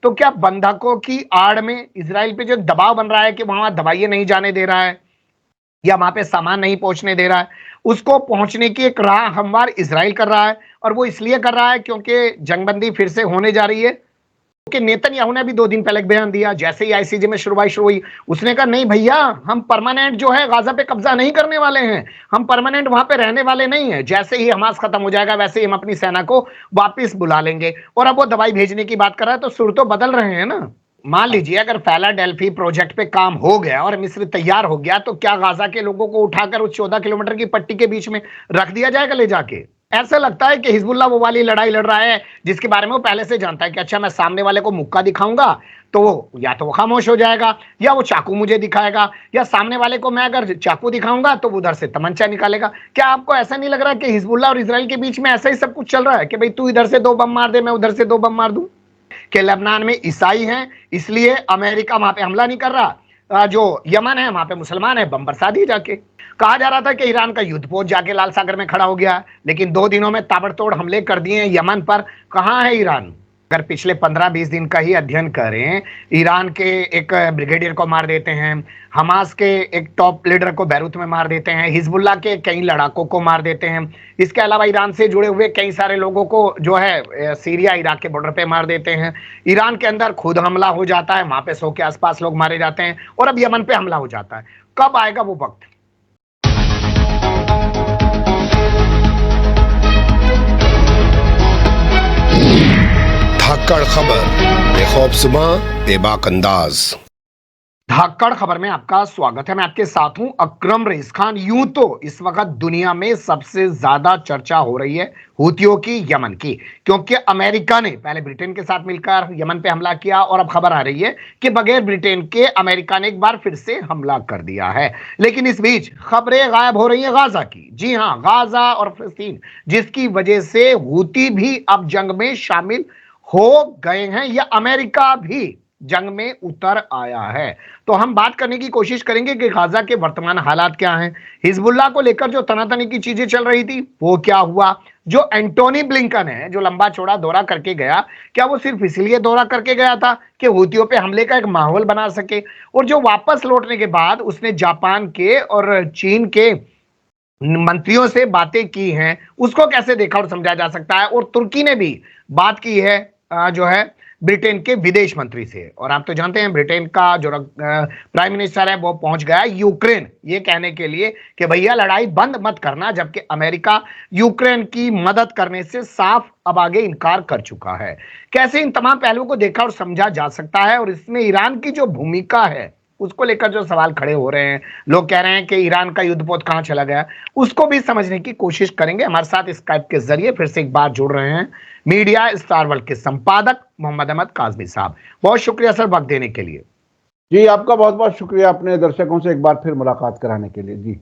तो क्या बंधकों की आड़ में इसराइल पे जो दबाव बन रहा है कि वहां दवाइयां नहीं जाने दे रहा है या वहां पे सामान नहीं पहुंचने दे रहा है, उसको पहुंचने की एक राह हमवार इसराइल कर रहा है। और वो इसलिए कर रहा है क्योंकि जंगबंदी फिर से होने जा रही है। कि नेतन्याहू ने अभी 2 दिन पहले एक बयान दिया, जैसे ही आईसीजे में शुरू हुई, उसने कहा नहीं भैया, हम परमानेंट जो है गाजा पे कब्जा नहीं करने वाले हैं, हम परमानेंट वहां पे रहने वाले नहीं है। जैसे ही हमास खत्म हो जाएगा वैसे ही हम अपनी सेना को वापस बुला लेंगे। और अब वो दवाई भेजने की बात कर रहा है, तो सुर तो बदल रहे हैं ना। मान लीजिए अगर फिलाडेल्फी प्रोजेक्ट पे काम हो गया और मिस्र तैयार हो गया, तो क्या गाजा के लोगों को उठाकर उस 14 किलोमीटर की पट्टी के बीच में रख दिया जाएगा ले जाके? ऐसा लगता है कि हिजबुल्लाह वो वाली लड़ाई लड़ रहा है जिसके बारे में वो पहले से जानता है कि अच्छा मैं सामने वाले को मुक्का दिखाऊंगा तो वो या तो वो खामोश हो जाएगा, या वो चाकू मुझे दिखाएगा, या सामने वाले को मैं अगर चाकू दिखाऊंगा तो वो उधर से तमंचा निकालेगा। क्या आपको ऐसा नहीं लग रहा कि हिजबुल्लाह और इजराइल के बीच में ऐसा ही सब कुछ चल रहा है कि भाई तू इधर से 2 बम मार दे, मैं उधर से 2 बम मार दूं? कि लेबनान में ईसाई हैं इसलिए अमेरिका वहां पे हमला नहीं कर रहा, जो यमन है वहां पे मुसलमान है, बम बरसा दिए जाके। कहा जा रहा था कि ईरान का युद्ध पोत जाके लाल सागर में खड़ा हो गया, लेकिन 2 दिनों में ताबड़तोड़ हमले कर दिए यमन पर। कहां है ईरान? अगर पिछले 15-20 दिन का ही अध्ययन करें, ईरान के एक ब्रिगेडियर को मार देते हैं, हमास के एक टॉप लीडर को बैरूत में मार देते हैं, हिजबुल्लाह के कई लड़ाकों को मार देते हैं, इसके अलावा ईरान से जुड़े हुए कई सारे लोगों को जो है सीरिया इराक के बॉर्डर पे मार देते हैं। ईरान के अंदर खुद हमला हो जाता है, वहां पे 100 के आसपास लोग मारे जाते हैं, और अब यमन पे हमला हो जाता है। कब आएगा वो वक्त? धाकड़ खबर, बेखौफज़ुबां, बेबाक अंदाज। धाकड़ खबर में आपका स्वागत है। मैं आपके साथ हूं अकरम रईस खान। यूं तो इस वक्त दुनिया में सबसे ज्यादा चर्चा हो रही है हूतियों की, यमन की, क्योंकि अमेरिका ने पहले ब्रिटेन के साथ मिलकर यमन पे हमला किया, और अब खबर आ रही है कि बगैर ब्रिटेन के अमेरिका ने एक बार फिर से हमला कर दिया है। लेकिन इस बीच खबरें गायब हो रही हैं गाजा की। जी हां, गाजा और फिलिस्तीन, जिसकी वजह से हूती भी अब जंग में शामिल हो गए हैं, या अमेरिका भी जंग में उतर आया है। तो हम बात करने की कोशिश करेंगे कि गाजा के वर्तमान हालात क्या हैं, हिजबुल्लाह को लेकर जो तनातनी की चीजें चल रही थी वो क्या हुआ, जो एंटोनी ब्लिंकन है जो लंबा चौड़ा दौरा करके गया, क्या वो सिर्फ इसलिए दौरा करके गया था कि हूतियों पे हमले का एक माहौल बना सके, और जो वापस लौटने के बाद उसने जापान के और चीन के मंत्रियों से बातें की हैं, उसको कैसे देखा और समझा जा सकता है। और तुर्की ने भी बात की है जो है ब्रिटेन के विदेश मंत्री से। और आप तो जानते हैं ब्रिटेन का जो प्राइम मिनिस्टर है वो पहुंच गया यूक्रेन, ये कहने के लिए कि भैया लड़ाई बंद मत करना, जबकि अमेरिका यूक्रेन की मदद करने से साफ अब आगे इनकार कर चुका है। कैसे इन तमाम पहलुओं को देखा और समझा जा सकता है, और इसमें ईरान की जो भूमिका है उसको लेकर जो सवाल खड़े हो रहे हैं, लोग कह रहे हैं कि ईरान का युद्धपोत कहां चला गया, उसको भी समझने की कोशिश करेंगे। हमारे साथ स्काइप के जरिए फिर से एक बार जुड़ रहे हैं मीडिया स्टार वर्ल्ड के संपादक मोहम्मद अहमद काजमी साहब। बहुत शुक्रिया सर वक्त देने के लिए। जी आपका बहुत बहुत शुक्रिया अपने दर्शकों से एक बार फिर मुलाकात कराने के लिए। जी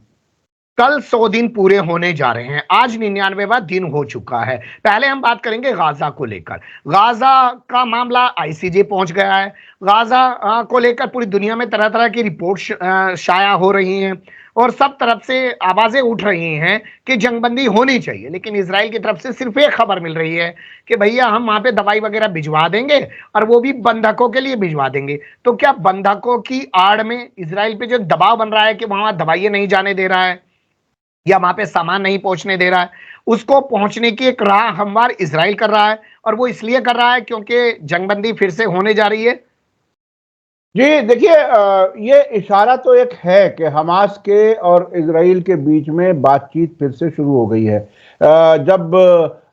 कल 100 दिन पूरे होने जा रहे हैं, आज 99वां दिन हो चुका है। पहले हम बात करेंगे गाजा को लेकर। गाजा का मामला आईसीजे पहुंच गया है। गाजा को लेकर पूरी दुनिया में तरह तरह की रिपोर्ट शाया हो रही हैं, और सब तरफ से आवाजें उठ रही हैं कि जंगबंदी होनी चाहिए। लेकिन इजराइल की तरफ से सिर्फ एक खबर मिल रही है कि भैया हम वहां पे दवाई वगैरह भिजवा देंगे, और वो भी बंधकों के लिए भिजवा देंगे। तो क्या बंधकों की आड़ में इसराइल पे जो दबाव बन रहा है कि वहां दवाइयां नहीं जाने दे रहा है या वहां पे सामान नहीं पहुंचने दे रहा है, उसको पहुंचने की एक राह हमवार इसराइल कर रहा है, और वो इसलिए कर रहा है क्योंकि जंगबंदी फिर से होने जा रही है? जी देखिए, ये इशारा तो एक है कि हमास के और इजराइल के बीच में बातचीत फिर से शुरू हो गई है। जब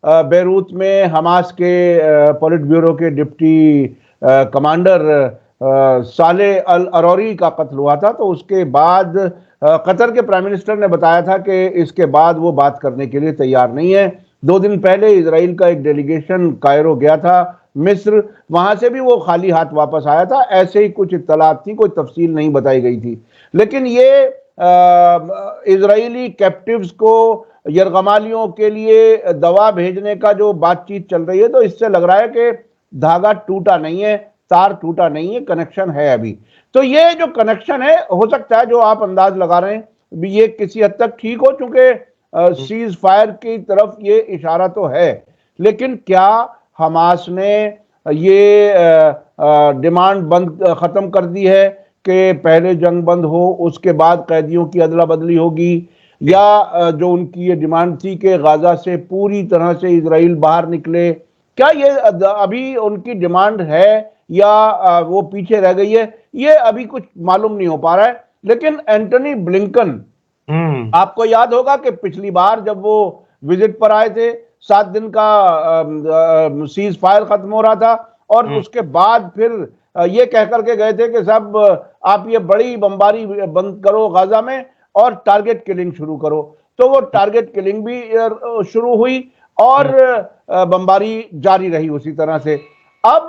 बेरूत में हमास के पॉलिट ब्यूरो के डिप्टी कमांडर साले अल अरौरी का कत्ल हुआ था, तो उसके बाद कतर के प्राइम मिनिस्टर ने बताया था कि इसके बाद वो बात करने के लिए तैयार नहीं है। 2 दिन पहले इजराइल का एक डेलीगेशन कायरो गया था मिस्र, वहां से भी वो खाली हाथ वापस आया था। ऐसे ही कुछ इत्तलात थी, कोई तफसील नहीं बताई गई थी। लेकिन ये इजरायली कैप्टिव्स को यरगमालियों के लिए दवा भेजने का जो बातचीत चल रही है, तो इससे लग रहा है कि धागा टूटा नहीं है, तार टूटा नहीं है, कनेक्शन है अभी। तो ये जो कनेक्शन है, हो सकता है जो आप अंदाज लगा रहे हैं ये किसी हद तक ठीक हो, चूंकि सीज फायर की तरफ ये इशारा तो है। लेकिन क्या हमास ने ये डिमांड बंद खत्म कर दी है कि पहले जंग बंद हो, उसके बाद कैदियों की अदला बदली होगी, या जो उनकी ये डिमांड थी कि गाजा से पूरी तरह से इजराइल बाहर निकले, क्या ये अभी उनकी डिमांड है या वो पीछे रह गई है, ये अभी कुछ मालूम नहीं हो पा रहा है। लेकिन एंटनी ब्लिंकन, आपको याद होगा कि पिछली बार जब वो विजिट पर आए थे, 7 दिन का सीज फायर खत्म हो रहा था और उसके बाद फिर ये कह करके गए थे कि साहब आप ये बड़ी बमबारी बंद करो गाजा में और टारगेट किलिंग शुरू करो। तो वो टारगेट किलिंग भी शुरू हुई और बमबारी जारी रही उसी तरह से। अब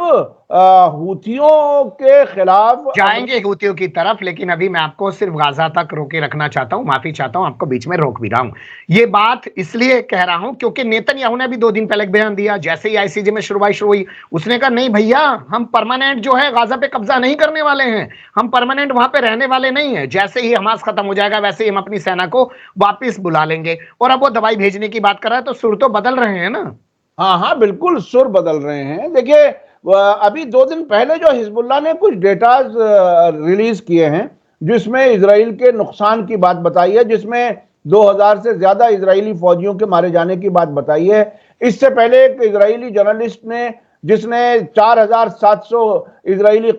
हूथियों के खिलाफ जाएंगे हूथियों की तरफ, लेकिन अभी मैं आपको सिर्फ गाजा तक रोके रखना चाहता हूं। माफी चाहता हूं, आपको बीच में रोक भी रहा हूं। ये बात इसलिए कह रहा हूं क्योंकि नेतन्याहू ने भी 2 दिन पहले एक बयान दिया, जैसे ही आईसीजे में शुरू हुई, उसने कहा नहीं भैया, हम परमानेंट जो है गाजा पे कब्जा नहीं करने वाले हैं, हम परमानेंट वहां पे रहने वाले नहीं है। जैसे ही हमास खत्म हो जाएगा वैसे ही हम अपनी सेना को वापिस बुला लेंगे। और अब वो दवाई भेजने की बात कर रहा है, तो सुर तो बदल रहे हैं ना। हाँ हाँ, बिल्कुल सुर बदल रहे हैं। देखिए, अभी 2 दिन पहले जो हिजबुल्लाह ने कुछ डेटा रिलीज किए हैं जिसमें इजराइल के नुकसान की बात बताई है, जिसमें 2000 से ज्यादा इजरायली फौजियों के मारे जाने की बात बताई है। इससे पहले एक इजरायली जर्नलिस्ट ने, जिसने 4700 इजरायली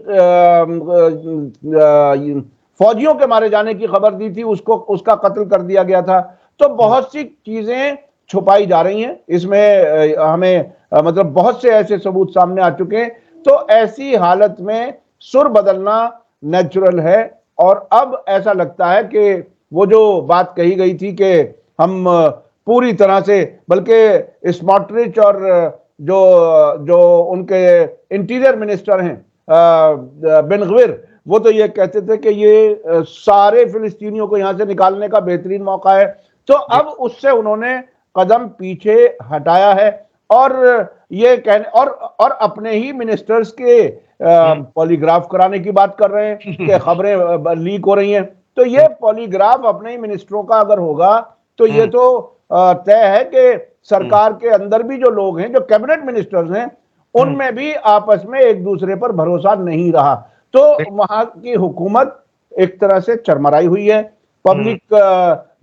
फौजियों के मारे जाने की खबर दी थी, उसका कत्ल कर दिया गया था। तो बहुत सी चीजें छुपाई जा रही हैं इसमें, हमें मतलब बहुत से ऐसे सबूत सामने आ चुके हैं। तो ऐसी हालत में सुर बदलना नेचुरल है। और अब ऐसा लगता है कि वो जो बात कही गई थी कि हम पूरी तरह से, बल्कि स्मोट्रिच और जो उनके इंटीरियर मिनिस्टर हैं बेन गविर, वो तो ये कहते थे कि ये सारे फिलिस्तीनियों को यहां से निकालने का बेहतरीन मौका है। तो अब उससे उन्होंने कदम पीछे हटाया है और ये कहने और अपने ही मिनिस्टर्स के पॉलीग्राफ कराने की बात कर रहे हैं कि खबरें लीक हो रही हैं। तो ये पॉलीग्राफ अपने ही मिनिस्टरों का अगर होगा तो ये तो तय है कि सरकार के अंदर भी जो लोग हैं, जो कैबिनेट मिनिस्टर्स हैं, उनमें भी आपस में एक दूसरे पर भरोसा नहीं रहा। तो वहां की हुकूमत एक तरह से चरमराई हुई है। पब्लिक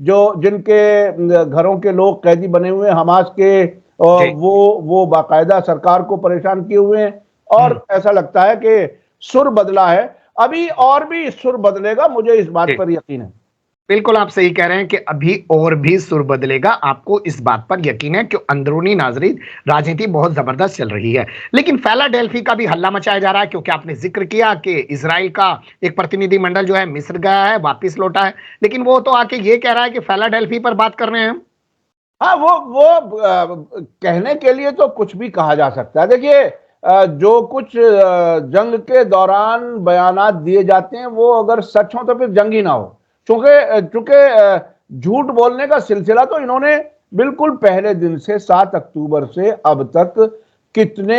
जो जिनके घरों के लोग कैदी बने हुए हैं हमास के, वो बाकायदा सरकार को परेशान किए हुए हैं। और ऐसा लगता है कि सुर बदला है, अभी और भी सुर बदलेगा, मुझे इस बात पर यकीन है। बिल्कुल आप सही कह रहे हैं कि अभी और भी सुर बदलेगा, आपको इस बात पर यकीन है कि अंदरूनी नाजरीन राजनीति बहुत जबरदस्त चल रही है। लेकिन फिलाडेल्फी का भी हल्ला मचाया जा रहा है, क्योंकि आपने जिक्र किया कि इजराइल का एक प्रतिनिधिमंडल जो है मिस्र गया है, वापिस लौटा है, लेकिन वो तो आके ये कह रहा है कि फिलाडेल्फी पर बात कर रहे हैं। हाँ, वो कहने के लिए तो कुछ भी कहा जा सकता है। देखिए, जो कुछ जंग के दौरान बयानात दिए जाते हैं वो अगर सच हो तो फिर जंग ही ना हो। चूंकि झूठ बोलने का सिलसिला तो इन्होंने बिल्कुल पहले दिन से 7 अक्टूबर से अब तक कितने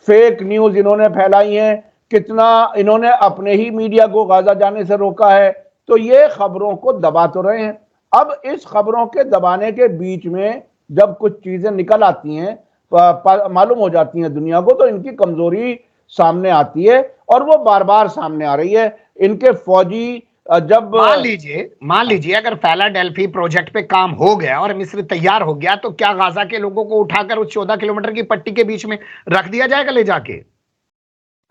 फेक न्यूज इन्होंने फैलाई हैं, कितना इन्होंने अपने ही मीडिया को गाजा जाने से रोका है। तो ये खबरों को दबा तो रहे हैं। अब इस खबरों के दबाने के बीच में जब कुछ चीजें निकल आती हैं, मालूम हो जाती हैं दुनिया को, तो इनकी कमजोरी सामने आती है और वो बार बार सामने आ रही है। इनके फौजी जब मान लीजिए अगर फिलाडेल्फी प्रोजेक्ट पे काम हो गया और मिस्र तैयार हो गया, तो क्या गाजा के लोगों को उठाकर उस 14 किलोमीटर की पट्टी के बीच में रख दिया जाएगा ले जाके?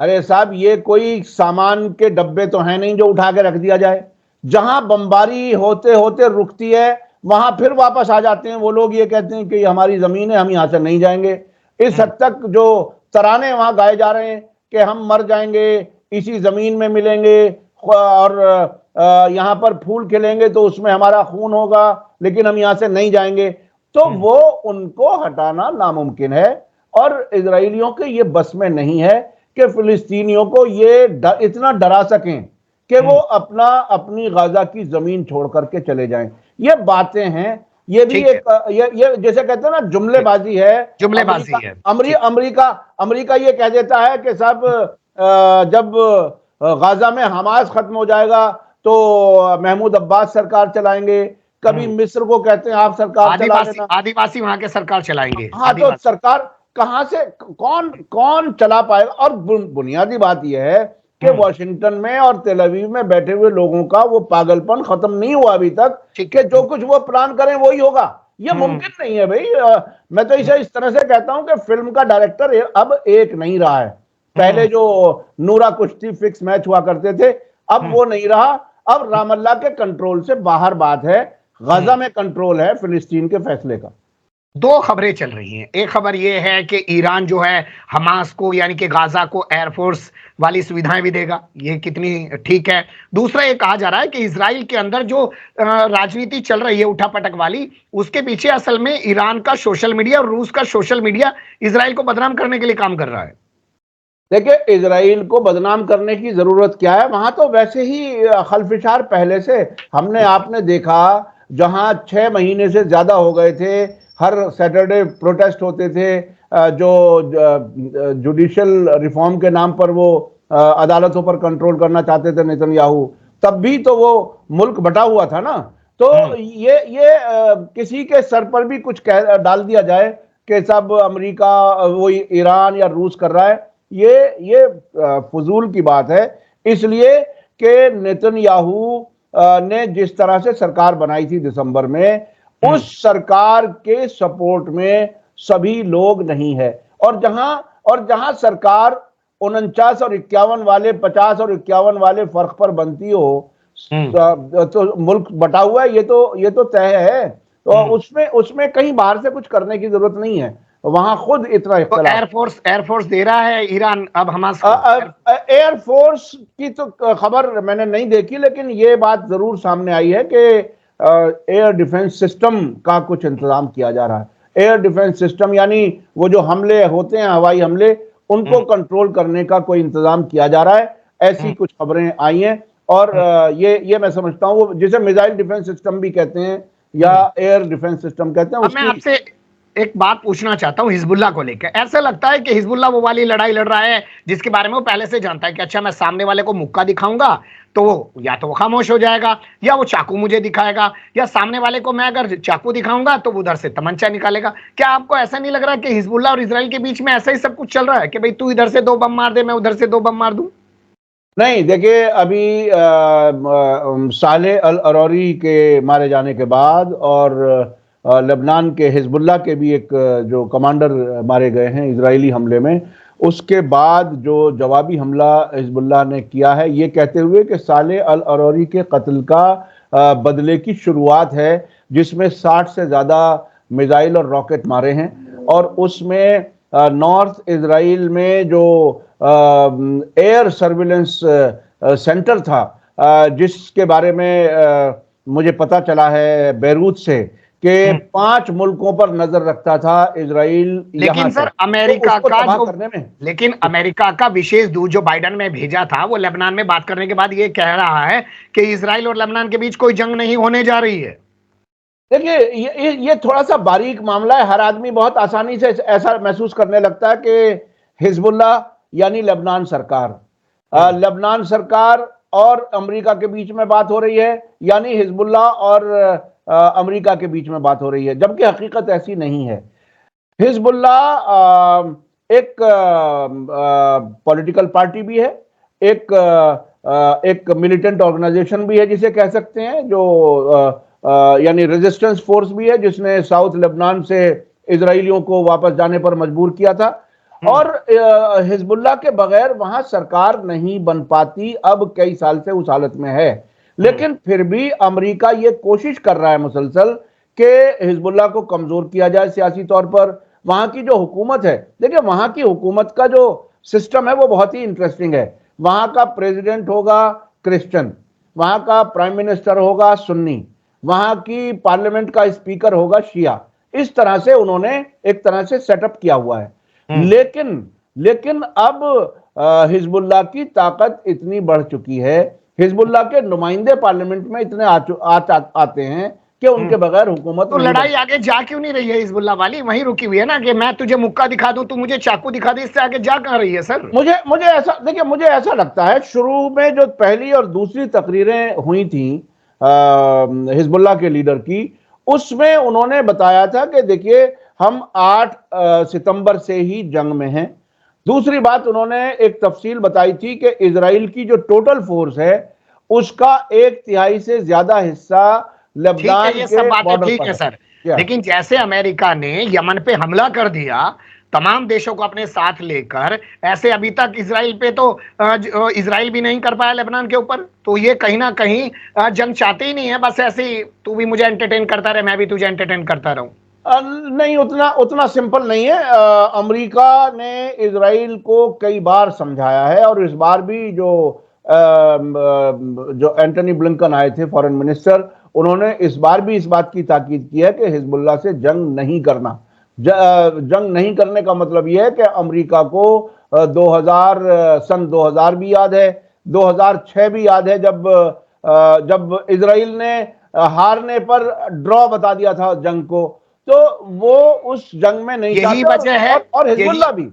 अरे साहब, ये कोई सामान के डब्बे तो है नहीं जो उठा के रख दिया जाए। जहां बमबारी होते होते रुकती है वहां फिर वापस आ जाते हैं वो लोग। ये कहते हैं कि ये हमारी जमीन है, हम यहां से नहीं जाएंगे। इस हद तक जो तराने वहां गाए जा रहे हैं कि हम मर जाएंगे, इसी जमीन में मिलेंगे और यहां पर फूल खिलेंगे तो उसमें हमारा खून होगा, लेकिन हम यहां से नहीं जाएंगे। तो वो उनको हटाना नामुमकिन है और इजरायलियों के ये बस में नहीं है कि फिलिस्तीनियों को ये इतना डरा सकें कि वो अपनी गाजा की जमीन छोड़ करके चले जाएं। ये बातें हैं, ये भी एक ये जैसे कहते हैं ना, जुमलेबाजी है। अमेरिका ये कह देता है कि साहब जब गाजा में हमास खत्म हो जाएगा तो महमूद अब्बास सरकार चलाएंगे। कभी मिस्र को कहते हैं आप सरकार चला लेना, आदिवासी वहां के सरकार चलाएंगे। हाँ, तो सरकार कहां से कौन कौन चला पाएगा? और बुनियादी बात यह है कि वॉशिंगटन में और तेल अवीव में बैठे हुए लोगों का वो पागलपन खत्म नहीं हुआ अभी तक कि जो कुछ वो प्लान करें वही होगा। ये मुमकिन नहीं है भाई। मैं तो इसे इस तरह से कहता हूं कि फिल्म का डायरेक्टर अब एक नहीं रहा है। पहले जो नूरा कुश्ती फिक्स मैच हुआ करते थे, अब वो नहीं रहा। अब रामल्ला के कंट्रोल से बाहर बात है, गाजा में कंट्रोल है फिलिस्तीन के फैसले का। दो खबरें चल रही हैं। एक खबर यह है कि ईरान जो है हमास को यानी कि गाजा को एयरफोर्स वाली सुविधाएं भी देगा, ये कितनी ठीक है। दूसरा ये कहा जा रहा है कि इजराइल के अंदर जो राजनीति चल रही है उठापटक वाली, उसके पीछे असल में ईरान का सोशल मीडिया और रूस का सोशल मीडिया इजराइल को बदनाम करने के लिए काम कर रहा है। देखिए, इजराइल को बदनाम करने की जरूरत क्या है? वहां तो वैसे ही खलफिशार पहले से हमने आपने देखा, जहां 6 महीने से ज्यादा हो गए थे, हर सैटरडे प्रोटेस्ट होते थे, जो जुडिशियल रिफॉर्म के नाम पर वो अदालतों पर कंट्रोल करना चाहते थे नेतन्याहू, तब भी तो वो मुल्क बटा हुआ था ना। तो ये किसी के सर पर भी कुछ डाल दिया जाए कि सब अमेरिका वो ईरान या रूस कर रहा है, ये फजूल की बात है। इसलिए कि नेतन्याहू ने जिस तरह से सरकार बनाई थी दिसंबर में, उस सरकार के सपोर्ट में सभी लोग नहीं है। और जहां सरकार 49 और 51 वाले, 50 और 51 वाले फर्क पर बनती हो, तो मुल्क बटा हुआ है, ये तो तय है। तो उसमें कहीं बाहर से कुछ करने की जरूरत नहीं है, वहां खुद इतना एयरफोर्स दे रहा है ईरान अब हमास को। एयरफोर्स की तो खबर मैंने नहीं देखी, लेकिन ये बात जरूर सामने आई है कि एयर डिफेंस सिस्टम का कुछ इंतजाम किया जा रहा है। एयर डिफेंस सिस्टम यानी वो जो हमले होते हैं, हवाई हमले, उनको कंट्रोल करने का कोई इंतजाम किया जा रहा है, ऐसी कुछ खबरें आई हैं। और ये मैं समझता हूँ, जिसे मिसाइल डिफेंस सिस्टम भी कहते हैं या एयर डिफेंस सिस्टम कहते हैं। मैं आपसे एक बात पूछना चाहता हूं हिजबुल्लाह को लेकर। ऐसा लगता है कि हिजबुल्लाह वो वाली लड़ाई लड़ रहा है जिसके बारे में वो पहले से जानता है कि अच्छा मैं सामने वाले को मुक्का दिखाऊंगा तो या तो वो खामोश हो जाएगा, या वो चाकू मुझे दिखाएगा, या सामने वाले को मैं अगर चाकू दिखाऊंगा तो वो उधर से तमंचा निकालेगा। क्या आपको ऐसा नहीं लग रहा कि हिजबुल्लाह और इजराइल के बीच में ऐसा ही सब कुछ चल रहा है कि भाई तू इधर से 2 बम मार दे, मैं उधर से 2 बम मार दूं? नहीं, देखिए, अभी सालेह अल अरौरी के मारे जाने के बाद और लेबनान के हिजबुल्लाह के भी एक जो कमांडर मारे गए हैं इजरायली हमले में, उसके बाद जो जवाबी हमला हिजबुल्लाह ने किया है, ये कहते हुए कि सालेह अल अरौरी के कत्ल का बदले की शुरुआत है, जिसमें 60 से ज़्यादा मिसाइल और रॉकेट मारे हैं। और उसमें नॉर्थ इजराइल में जो एयर सर्विलेंस सेंटर था, जिसके बारे में मुझे पता चला है बैरूत से कि 5 मुल्कों पर नजर रखता था इजराइल। लेकिन सर अमेरिका का लेकिन अमेरिका का विशेष दूत जो बाइडेन में भेजा था, वो लेबनान में बात करने के बाद ये कह रहा है कि इजराइल और लेबनान के बीच कोई जंग नहीं होने जा रही है। देखिए, ये थोड़ा सा बारीक मामला है। हर आदमी बहुत आसानी से ऐसा महसूस करने लगता है कि हिजबुल्लाह यानी लेबनान सरकार, लेबनान सरकार और अमेरिका के बीच में बात हो रही है, यानी हिजबुल्लाह और अमेरिका के बीच में बात हो रही है, जबकि हकीकत ऐसी नहीं है। हिजबुल्लाह एक पॉलिटिकल पार्टी भी है, एक मिलिटेंट ऑर्गेनाइजेशन भी है जिसे कह सकते हैं, जो यानी रेजिस्टेंस फोर्स भी है, जिसने साउथ लेबनान से इजराइलियों को वापस जाने पर मजबूर किया था। और हिजबुल्लाह के बगैर वहां सरकार नहीं बन पाती, अब कई साल से उस हालत में है। लेकिन फिर भी अमेरिका ये कोशिश कर रहा है मुसलसल कि हिजबुल्लाह को कमजोर किया जाए सियासी तौर पर। वहां की जो हुकूमत है, देखिए वहां की हुकूमत का जो सिस्टम है वो बहुत ही इंटरेस्टिंग है। वहां का प्रेसिडेंट होगा क्रिश्चियन, वहां का प्राइम मिनिस्टर होगा सुन्नी, वहां की पार्लियामेंट का स्पीकर होगा शिया। इस तरह से उन्होंने एक तरह से सेटअप किया हुआ है। लेकिन अब हिजबुल्लाह की ताकत इतनी बढ़ चुकी है, हिजबुल्लाह के नुमाइंदे पार्लियामेंट में इतने आते हैं कि उनके बगैर हुकूमत। तो लड़ाई आगे जा क्यों नहीं रही है हिजबुल्लाह वाली? वहीं रुकी हुई है ना कि मैं तुझे मुक्का दिखा दूं, तू मुझे चाकू दिखा दे, इससे आगे जा कहां रही है सर? मुझे ऐसा लगता है, शुरू में जो पहली और दूसरी तकरीरें हुई थी हिजबुल्लाह के लीडर की, उसमें उन्होंने बताया था कि देखिए हम 8 सितंबर से ही जंग में हैं। दूसरी बात उन्होंने एक तफसील बताई थी कि इजराइल की जो टोटल फोर्स है उसका 1/3 से ज्यादा हिस्सा ठीक है, लेबनान ये के सब बातें बॉर्डर ठीक पर है है। सर, क्या? लेकिन जैसे अमेरिका ने यमन पे हमला कर दिया तमाम देशों को अपने साथ लेकर, ऐसे अभी तक इसराइल पे तो इसराइल भी नहीं कर पाया लेबनान के ऊपर। तो ये कहीं ना कहीं जंग चाहते ही नहीं है, बस ऐसे ही तू भी मुझे एंटरटेन करता रहे, मैं भी तुझे एंटरटेन करता रहूं। नहीं, उतना उतना सिंपल नहीं है। अमेरिका ने इजराइल को कई बार समझाया है और इस बार भी जो एंटनी ब्लिंकन आए थे फॉरेन मिनिस्टर, उन्होंने इस बार भी इस बात की ताकीद की है कि हिजबुल्लाह से जंग नहीं करना। जंग नहीं करने का मतलब यह है कि अमेरिका को 2000 भी याद है, 2006 भी याद है, जब इजराइल ने हारने पर ड्रॉ बता दिया था जंग को। तो वो उस जंग में नहीं यही चाहते। वजह है, और यही हिजबुल्लाह भी,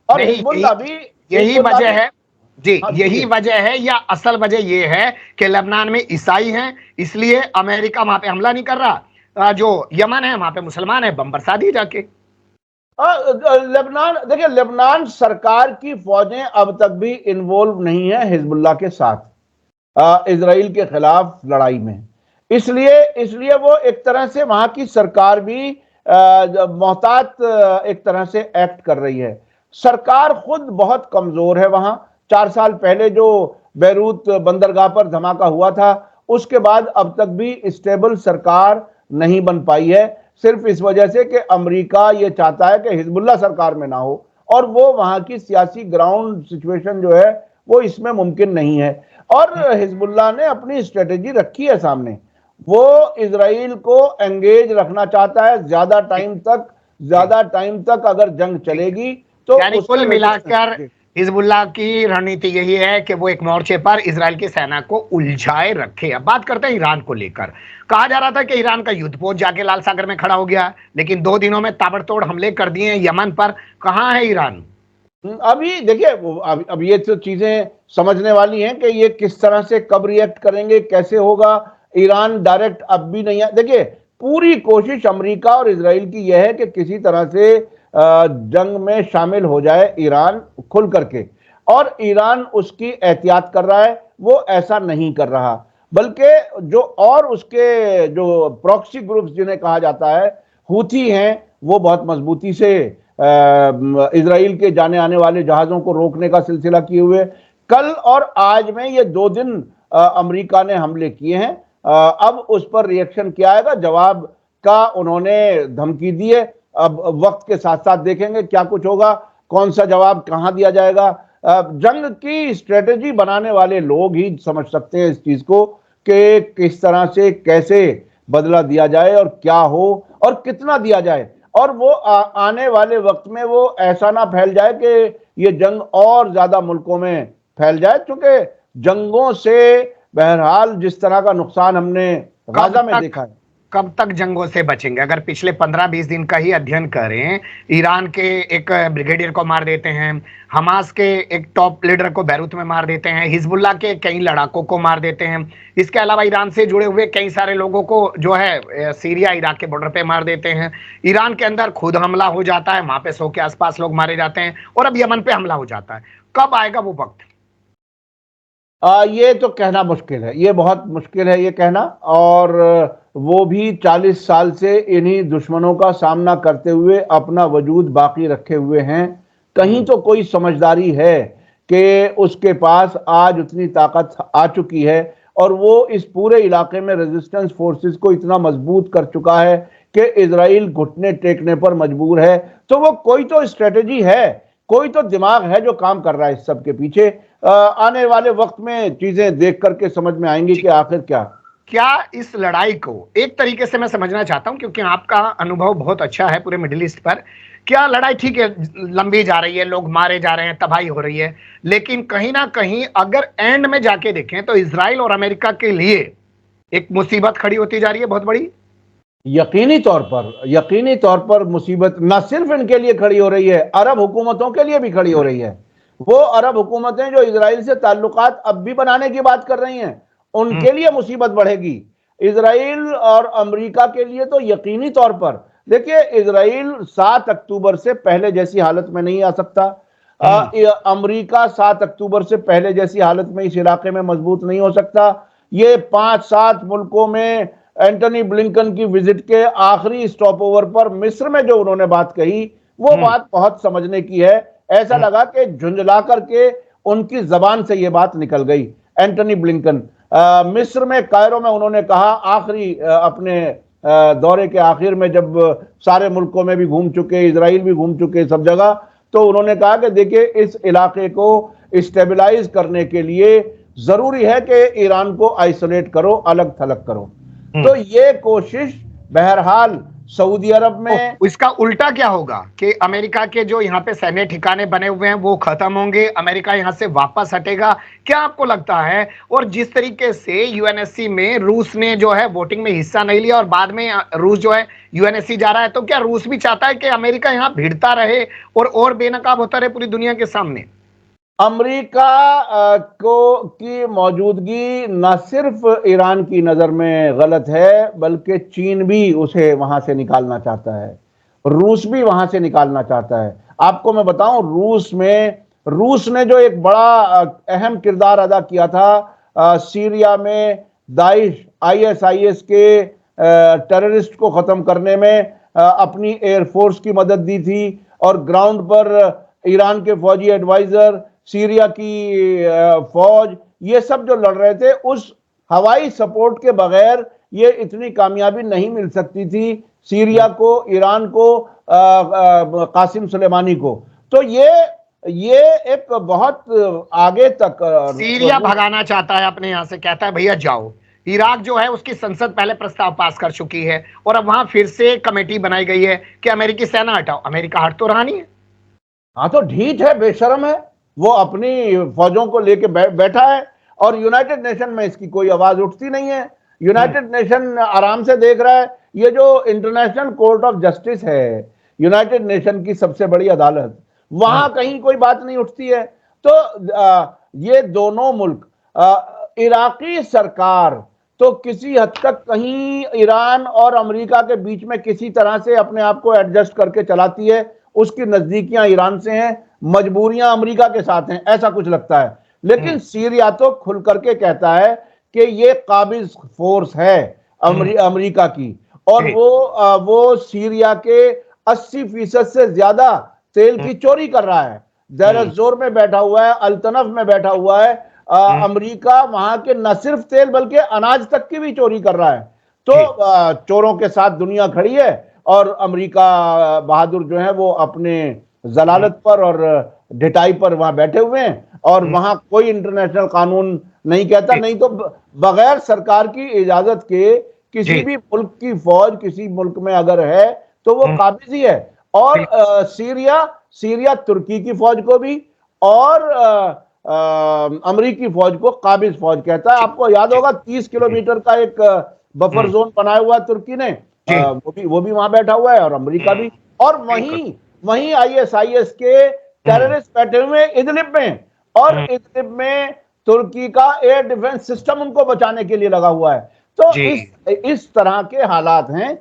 और नहीं, हिजबुल्लाह भी, यही हिजबुल्लाह वजह भी। है जी, हाँ, यही बोलिए। वजह है, या असल वजह यह है कि लेबनान में ईसाई हैं, इसलिए अमेरिका वहां पे हमला नहीं कर रहा। जो यमन है वहां पे मुसलमान है, बम बरसा दिए जाके। लेबनान, देखिए लेबनान सरकार की फौजें अब तक भी इन्वॉल्व नहीं है हिजबुल्लाह के साथ इजराइल के खिलाफ लड़ाई में। इसलिए इसलिए वो एक तरह से वहां की सरकार भी मोहतात एक तरह से एक्ट कर रही है। सरकार खुद बहुत कमजोर है वहां। 4 साल पहले जो बैरूत बंदरगाह पर धमाका हुआ था, उसके बाद अब तक भी स्टेबल सरकार नहीं बन पाई है, सिर्फ इस वजह से कि अमेरिका ये चाहता है कि हिजबुल्लाह सरकार में ना हो, और वो वहां की सियासी ग्राउंड सिचुएशन जो है वो इसमें मुमकिन नहीं है। और हिजबुल्लाह ने अपनी स्ट्रेटेजी रखी है सामने। वो इजराइल को एंगेज रखना चाहता है ज्यादा टाइम तक अगर जंग चलेगी तो यानी उसमें कुल मिलाकर रेजिस्टेंस। हिजबुल्लाह की रणनीति यही है कि वो एक मोर्चे पर इजराइल की सेना को उलझाए रखे। अब बात करते हैं ईरान को लेकर। कहा जा रहा था कि ईरान का युद्धपोत जाके लाल सागर में खड़ा हो गया, लेकिन 2 दिनों में ताबड़तोड़ हमले कर दिए यमन पर। कहां है ईरान? अभी देखिए, अब ये तो चीजें समझने वाली हैं कि ये किस तरह से कब रिएक्ट करेंगे, कैसे होगा। ईरान डायरेक्ट अब भी नहीं है। देखिए, पूरी कोशिश अमेरिका और इजराइल की यह है कि किसी तरह से जंग में शामिल हो जाए ईरान खुल करके, और ईरान उसकी एहतियात कर रहा है। वो ऐसा नहीं कर रहा, बल्कि जो और उसके जो प्रॉक्सी ग्रुप्स जिन्हें कहा जाता है, हूथी हैं, वो बहुत मजबूती से इजराइल के जाने आने वाले जहाजों को रोकने का सिलसिला किए हुए। कल और आज में ये 2 दिन अमेरिका ने हमले किए हैं। अब उस पर रिएक्शन क्या आएगा, जवाब का उन्होंने धमकी दी है। अब वक्त के साथ साथ देखेंगे क्या कुछ होगा, कौन सा जवाब कहां दिया जाएगा। जंग की स्ट्रेटेजी बनाने वाले लोग ही समझ सकते हैं इस चीज को कि किस तरह से कैसे बदला दिया जाए और क्या हो और कितना दिया जाए, और वो आने वाले वक्त में वो ऐसा ना फैल जाए कि ये जंग और ज्यादा मुल्कों में फैल जाए। क्योंकि जंगों से बहरहाल जिस तरह का नुकसान हमने गाजा में देखा है। कब तक जंगों से बचेंगे? अगर पिछले 15-20 दिन का ही अध्ययन करें, ईरान के एक ब्रिगेडियर को मार देते हैं, हमास के एक टॉप लीडर को बैरूत में मार देते हैं, हिजबुल्लाह के कई लड़ाकों को मार देते हैं, इसके अलावा ईरान से जुड़े हुए कई सारे लोगों को जो है सीरिया इराक के बॉर्डर पे मार देते हैं। ईरान के अंदर खुद हमला हो जाता है, वहां पे 100 के आसपास लोग मारे जाते हैं, और अब यमन पे हमला हो जाता है। कब आएगा वो वक्त? ये तो कहना मुश्किल है, ये बहुत मुश्किल है ये कहना। और वो भी 40 साल से इन्हीं दुश्मनों का सामना करते हुए अपना वजूद बाकी रखे हुए हैं। कहीं तो कोई समझदारी है कि उसके पास आज उतनी ताकत आ चुकी है और वो इस पूरे इलाके में रेजिस्टेंस फोर्सेस को इतना मजबूत कर चुका है कि इजराइल घुटने टेकने पर मजबूर है। तो वो कोई तो स्ट्रेटेजी है, कोई तो दिमाग है जो काम कर रहा है इस सब के पीछे। आने वाले वक्त में चीजें देख करके समझ में आएंगी कि आखिर क्या इस लड़ाई को एक तरीके से मैं समझना चाहता हूं, क्योंकि आपका अनुभव बहुत अच्छा है पूरे मिडिल ईस्ट पर। क्या लड़ाई ठीक है, लंबी जा रही है, लोग मारे जा रहे हैं, तबाही हो रही है, लेकिन कहीं ना कहीं अगर एंड में जाके देखें तो इजराइल और अमेरिका के लिए एक मुसीबत खड़ी होती जा रही है बहुत बड़ी। यकीनी तौर पर मुसीबत न सिर्फ इनके लिए खड़ी हो रही है, अरब हुकूमतों के लिए भी खड़ी हो रही है। वो अरब हुकूमतें जो इजराइल से ताल्लुकात अब भी बनाने की बात कर रही हैं, उनके लिए मुसीबत बढ़ेगी। इजराइल और अमेरिका के लिए तो यकीनी तौर पर, देखिए इजराइल 7 अक्टूबर से पहले जैसी हालत में नहीं आ सकता। अमेरिका 7 अक्टूबर से पहले जैसी हालत में इस इलाके में मजबूत नहीं हो सकता। ये 5-7 मुल्कों में एंटनी ब्लिंकन की विजिट के आखिरी स्टॉप ओवर पर मिस्र में जो उन्होंने बात कही, वो बात बहुत समझने की है। ऐसा लगा कि झुंझला करके उनकी जबान से ये बात निकल गई। एंटनी ब्लिंकन मिस्र में कायरो में उन्होंने कहा, आखिरी अपने दौरे के आखिर में, जब सारे मुल्कों में भी घूम चुके, इजराइल भी घूम चुके सब जगह, तो उन्होंने कहा कि देखिए इस इलाके को स्टेबलाइज करने के लिए जरूरी है कि ईरान को आइसोलेट करो, अलग थलग करो। तो ये कोशिश बहरहाल सऊदी अरब में, इसका उल्टा क्या होगा कि अमेरिका के जो यहाँ पे सैन्य ठिकाने बने हुए हैं वो खत्म होंगे, अमेरिका यहाँ से वापस हटेगा, क्या आपको लगता है? और जिस तरीके से यूएनएससी में रूस ने जो है वोटिंग में हिस्सा नहीं लिया और बाद में रूस जो है यूएनएससी जा रहा है, तो क्या रूस भी चाहता है कि अमेरिका यहाँ भिड़ता रहे और बेनकाब होता रहे पूरी दुनिया के सामने? अमेरिका की मौजूदगी न सिर्फ ईरान की नजर में गलत है, बल्कि चीन भी उसे वहां से निकालना चाहता है, रूस भी वहां से निकालना चाहता है। आपको मैं बताऊं, रूस ने जो एक बड़ा अहम किरदार अदा किया था सीरिया में दाइश आईएसआईएस के टेररिस्ट को खत्म करने में, अपनी एयरफोर्स की मदद दी थी, और ग्राउंड पर ईरान के फौजी एडवाइजर, सीरिया की फौज, ये सब जो लड़ रहे थे, उस हवाई सपोर्ट के बगैर ये इतनी कामयाबी नहीं मिल सकती थी सीरिया को, ईरान को, कासिम सुलेमानी को। तो ये एक बहुत आगे तक सीरिया भगाना चाहता है अपने यहां से, कहता है भैया जाओ। इराक जो है उसकी संसद पहले प्रस्ताव पास कर चुकी है और अब वहां फिर से कमेटी बनाई गई है कि अमेरिकी सेना हटाओ। अमेरिका हट तो रहा नहीं है। हाँ, तो ढीठ है, बेशरम है, वो अपनी फौजों को लेके बैठा है, और यूनाइटेड नेशन में इसकी कोई आवाज उठती नहीं है। यूनाइटेड नेशन आराम से देख रहा है। ये जो इंटरनेशनल कोर्ट ऑफ जस्टिस है, यूनाइटेड नेशन की सबसे बड़ी अदालत, वहां कहीं कोई बात नहीं उठती है। तो ये दोनों मुल्क, इराकी सरकार तो किसी हद तक कहीं ईरान और अमेरिका के बीच में किसी तरह से अपने आप को एडजस्ट करके चलाती है। उसकी नजदीकियां ईरान से हैं, मजबूरियां अमेरिका के साथ हैं, ऐसा कुछ लगता है। लेकिन सीरिया तो खुल करके कहता है कि ये काबिज फोर्स है अमेरिका की, और वो सीरिया के 80% से ज्यादा तेल की चोरी कर रहा है। देर जोर में बैठा हुआ है, अल्तनफ में बैठा हुआ है। अमेरिका वहां के न सिर्फ तेल बल्कि अनाज तक की भी चोरी कर रहा है। तो चोरों के साथ दुनिया खड़ी है, और अमेरिका बहादुर जो है वो अपने जलालत पर और ढिठाई पर वहां बैठे हुए हैं, और वहां कोई इंटरनेशनल कानून नहीं कहता। नहीं तो बगैर सरकार की इजाजत के किसी भी मुल्क की फौज किसी मुल्क में अगर है तो वो काबिज ही है। और सीरिया तुर्की की फौज को भी और अमेरिकी फौज को काबिज फौज कहता है। आपको याद होगा 30 किलोमीटर का एक बफर जोन बनाया हुआ तुर्की ने, वो भी वहां बैठा हुआ है, और अमेरिका भी। और वहीं आईएसआईएस के टेररिस्ट बैठे हुए इदलिब में, और इदलिब में तुर्की का एयर डिफेंस सिस्टम उनको बचाने के लिए लगा हुआ है। तो इस तरह के हालात हैं।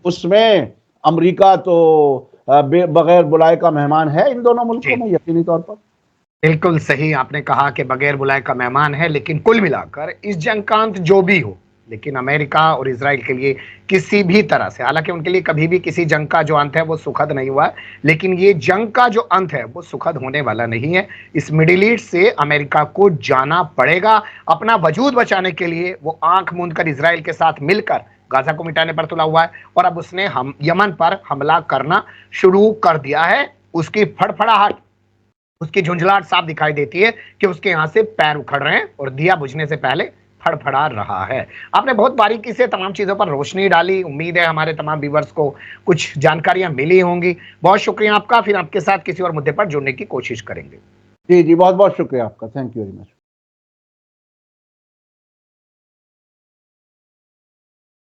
उसमें अमेरिका तो बगैर बुलाए का मेहमान है इन दोनों मुल्कों में, यकीनी तौर पर। बिल्कुल सही आपने कहा कि बगैर बुलाए का मेहमान है। लेकिन कुल मिलाकर इस जंग का अंत जो भी हो, लेकिन अमेरिका और इजराइल के लिए किसी भी तरह से, हालांकि उनके लिए कभी भी किसी जंग का जो अंत है वो सुखद नहीं हुआ, लेकिन ये जंग का जो अंत है वो सुखद होने वाला नहीं है। इस मिडिल ईस्ट से अमेरिका को जाना पड़ेगा। अपना वजूद बचाने के लिए वो आंख मूंद कर इजराइल के साथ मिलकर गाजा को मिटाने पर तुला हुआ है, और अब उसने यमन पर हमला करना शुरू कर दिया है। उसकी फड़फड़ाहट, उसकी झुंझलाहट साफ दिखाई देती है कि उसके यहां से पैर उखड़ रहे हैं और दिया बुझने से पहले फड़फड़ा रहा है। आपने बहुत बारीकी से तमाम चीजों पर रोशनी डाली। उम्मीद है हमारे तमाम व्यूअर्स को कुछ जानकारियां मिली होंगी। बहुत शुक्रिया आपका। फिर आपके साथ किसी और मुद्दे पर जुड़ने की कोशिश करेंगे। जी, बहुत बहुत शुक्रिया आपका। Thank you very much.